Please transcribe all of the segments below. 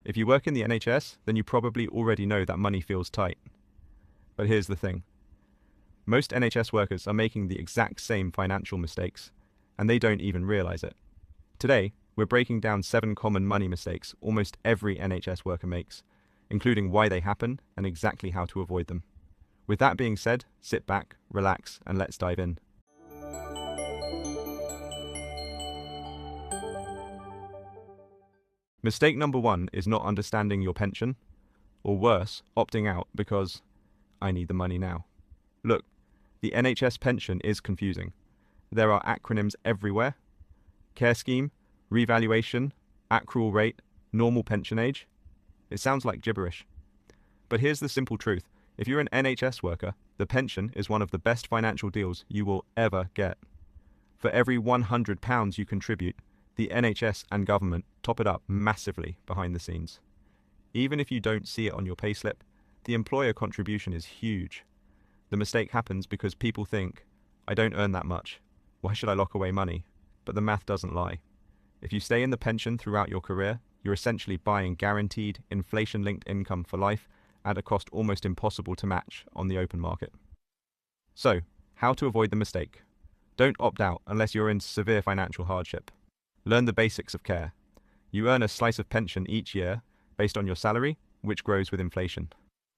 If you work in the NHS, then you probably already know that money feels tight. But here's the thing. Most NHS workers are making the exact same financial mistakes, and they don't even realize it. Today, we're breaking down 7 common money mistakes almost every NHS worker makes, including why they happen and exactly how to avoid them. With that being said, sit back, relax, and let's dive in. Mistake number 1 is not understanding your pension, or worse, opting out because I need the money now. Look, the NHS pension is confusing. There are acronyms everywhere. Care scheme, revaluation, accrual rate, normal pension age. It sounds like gibberish. But here's the simple truth. If you're an NHS worker, the pension is one of the best financial deals you will ever get. For every £100 you contribute, the NHS and government top it up massively behind the scenes. Even if you don't see it on your payslip, the employer contribution is huge. The mistake happens because people think, I don't earn that much. Why should I lock away money? But the math doesn't lie. If you stay in the pension throughout your career, you're essentially buying guaranteed, inflation-linked income for life at a cost almost impossible to match on the open market. So, how to avoid the mistake? Don't opt out unless you're in severe financial hardship. Learn the basics of care. You earn a slice of pension each year based on your salary, which grows with inflation.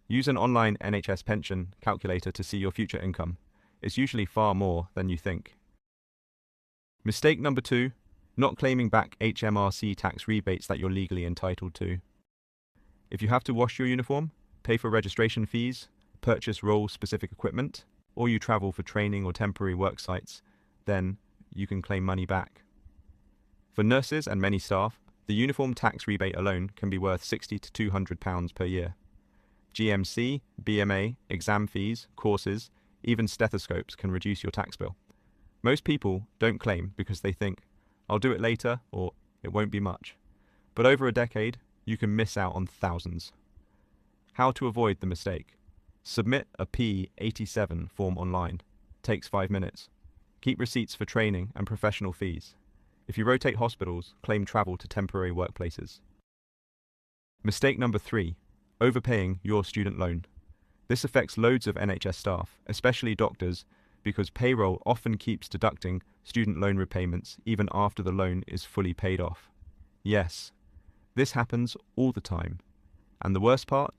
Use an online NHS pension calculator to see your future income. It's usually far more than you think. Mistake number 2, not claiming back HMRC tax rebates that you're legally entitled to. If you have to wash your uniform, pay for registration fees, purchase role-specific equipment, or you travel for training or temporary work sites, then you can claim money back. For nurses and many staff, the uniform tax rebate alone can be worth £60 to £200 per year. GMC, BMA, exam fees, courses, even stethoscopes can reduce your tax bill. Most people don't claim because they think, I'll do it later or it won't be much. But over a decade, you can miss out on thousands. How to avoid the mistake? Submit a P87 form online. Takes 5 minutes. Keep receipts for training and professional fees. If you rotate hospitals, claim travel to temporary workplaces. Mistake number 3, overpaying your student loan. This affects loads of NHS staff, especially doctors, because payroll often keeps deducting student loan repayments even after the loan is fully paid off. Yes, this happens all the time. And the worst part?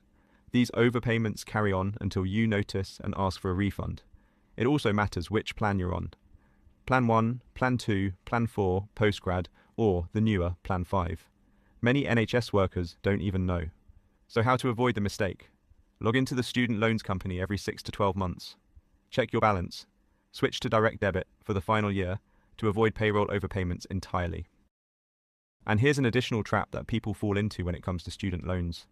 These overpayments carry on until you notice and ask for a refund. It also matters which plan you're on. Plan 1, Plan 2, Plan 4, postgrad, or the newer Plan 5. Many NHS workers don't even know. So how to avoid the mistake? Log into the student loans company every 6 to 12 months. Check your balance. Switch to direct debit for the final year to avoid payroll overpayments entirely. And here's an additional trap that people fall into when it comes to student loans.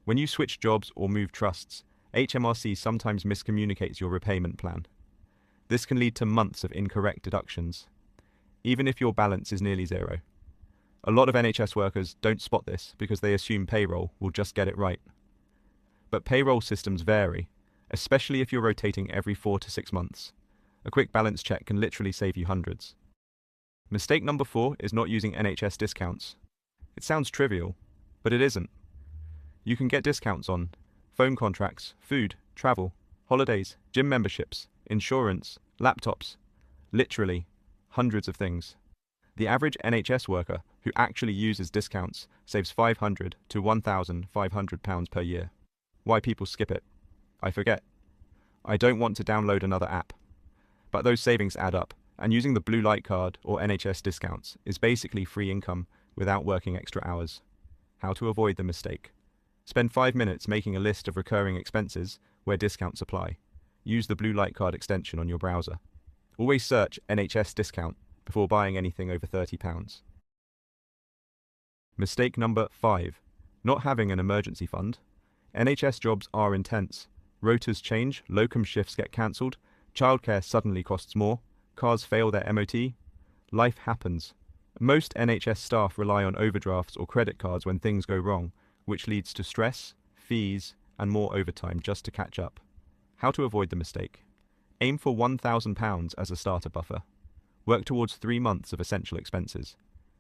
When you switch jobs or move trusts, HMRC sometimes miscommunicates your repayment plan. This can lead to months of incorrect deductions, even if your balance is nearly zero. A lot of NHS workers don't spot this because they assume payroll will just get it right. But payroll systems vary, especially if you're rotating every 4 to 6 months. A quick balance check can literally save you hundreds. Mistake number 4 is not using NHS discounts. It sounds trivial, but it isn't. You can get discounts on phone contracts, food, travel, holidays, gym memberships, insurance, laptops, literally hundreds of things. The average NHS worker who actually uses discounts saves £500 to £1,500 per year. Why people skip it? I forget. I don't want to download another app. But those savings add up, and using the blue light card or NHS discounts is basically free income without working extra hours. How to avoid the mistake? Spend 5 minutes making a list of recurring expenses where discounts apply. Use the blue light card extension on your browser. Always search NHS discount before buying anything over £30. Mistake number 5. Not having an emergency fund. NHS jobs are intense. Rotas change, locum shifts get cancelled, childcare suddenly costs more, cars fail their MOT. Life happens. Most NHS staff rely on overdrafts or credit cards when things go wrong, which leads to stress, fees, and more overtime just to catch up. How to avoid the mistake? Aim for £1,000 as a starter buffer. Work towards 3 months of essential expenses.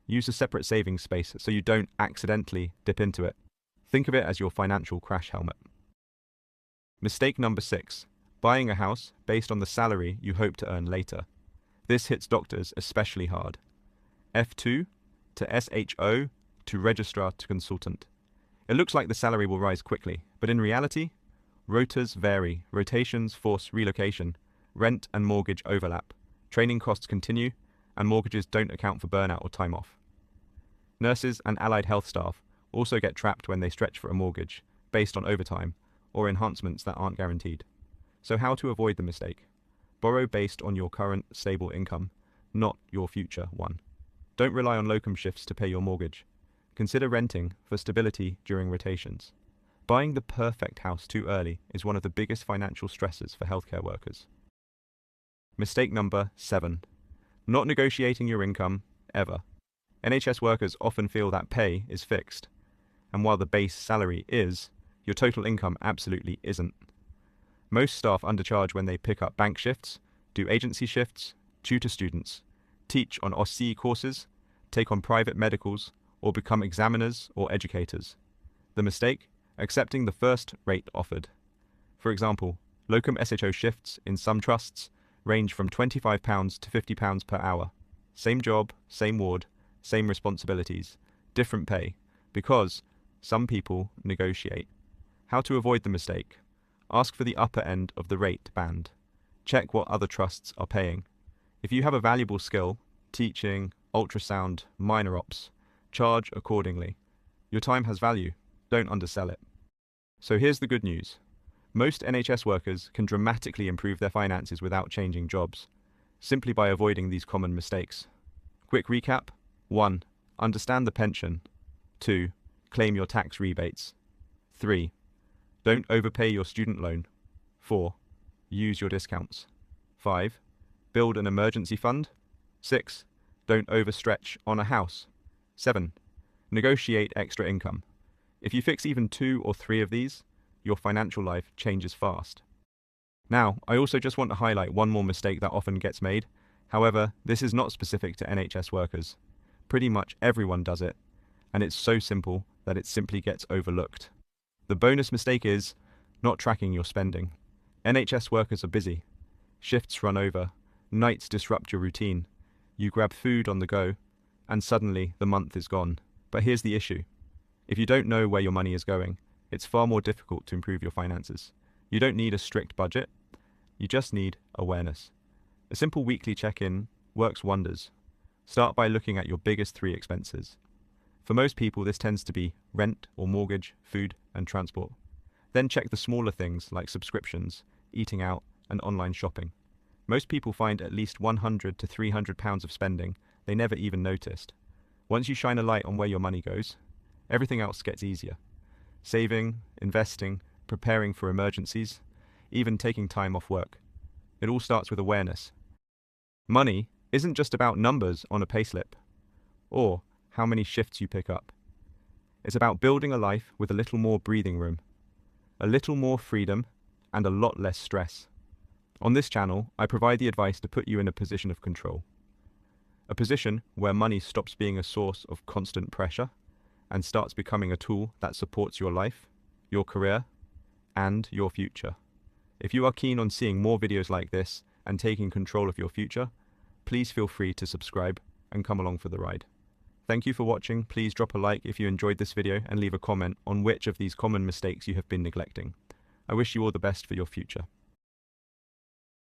Use a separate savings space so you don't accidentally dip into it. Think of it as your financial crash helmet. Mistake number 6. Buying a house based on the salary you hope to earn later. This hits doctors especially hard. F2 to SHO to registrar to consultant. It looks like the salary will rise quickly, but in reality, rotas vary, rotations force relocation, rent and mortgage overlap, training costs continue, and mortgages don't account for burnout or time off. Nurses and allied health staff also get trapped when they stretch for a mortgage, based on overtime, or enhancements that aren't guaranteed. So how to avoid the mistake? Borrow based on your current stable income, not your future one. Don't rely on locum shifts to pay your mortgage. Consider renting for stability during rotations. Buying the perfect house too early is one of the biggest financial stresses for healthcare workers. Mistake number 7. Not negotiating your income, ever. NHS workers often feel that pay is fixed, and while the base salary is, your total income absolutely isn't. Most staff undercharge when they pick up bank shifts, do agency shifts, tutor students, teach on OSCE courses, take on private medicals, or become examiners or educators. The mistake? Accepting the first rate offered. For example, locum SHO shifts in some trusts range from £25 to £50 per hour. Same job, same ward, same responsibilities, different pay, because some people negotiate. How to avoid the mistake? Ask for the upper end of the rate band. Check what other trusts are paying. If you have a valuable skill, teaching, ultrasound, minor ops, charge accordingly. Your time has value. Don't undersell it. So here's the good news. Most NHS workers can dramatically improve their finances without changing jobs, simply by avoiding these common mistakes. Quick recap. 1. Understand the pension. 2. Claim your tax rebates. 3. Don't overpay your student loan. 4. Use your discounts. 5. Build an emergency fund. 6. Don't overstretch on a house. 7. Negotiate extra income. If you fix even 2 or 3 of these, your financial life changes fast. Now, I also just want to highlight one more mistake that often gets made. However, this is not specific to NHS workers. Pretty much everyone does it, and it's so simple that it simply gets overlooked. The bonus mistake is not tracking your spending. NHS workers are busy. Shifts run over, nights disrupt your routine. You grab food on the go, and suddenly the month is gone. But here's the issue. If you don't know where your money is going, it's far more difficult to improve your finances. You don't need a strict budget. You just need awareness. A simple weekly check-in works wonders. Start by looking at your biggest 3 expenses. For most people, this tends to be rent or mortgage, food, and transport. Then check the smaller things like subscriptions, eating out, and online shopping. Most people find at least £100 to £300 of spending they never even noticed. Once you shine a light on where your money goes, everything else gets easier. Saving, investing, preparing for emergencies, even taking time off work. It all starts with awareness. Money isn't just about numbers on a payslip, or how many shifts you pick up. It's about building a life with a little more breathing room, a little more freedom, and a lot less stress. On this channel, I provide the advice to put you in a position of control. A position where money stops being a source of constant pressure and starts becoming a tool that supports your life, your career, and your future. If you are keen on seeing more videos like this and taking control of your future, please feel free to subscribe and come along for the ride. Thank you for watching. Please drop a like if you enjoyed this video and leave a comment on which of these common mistakes you have been neglecting. I wish you all the best for your future.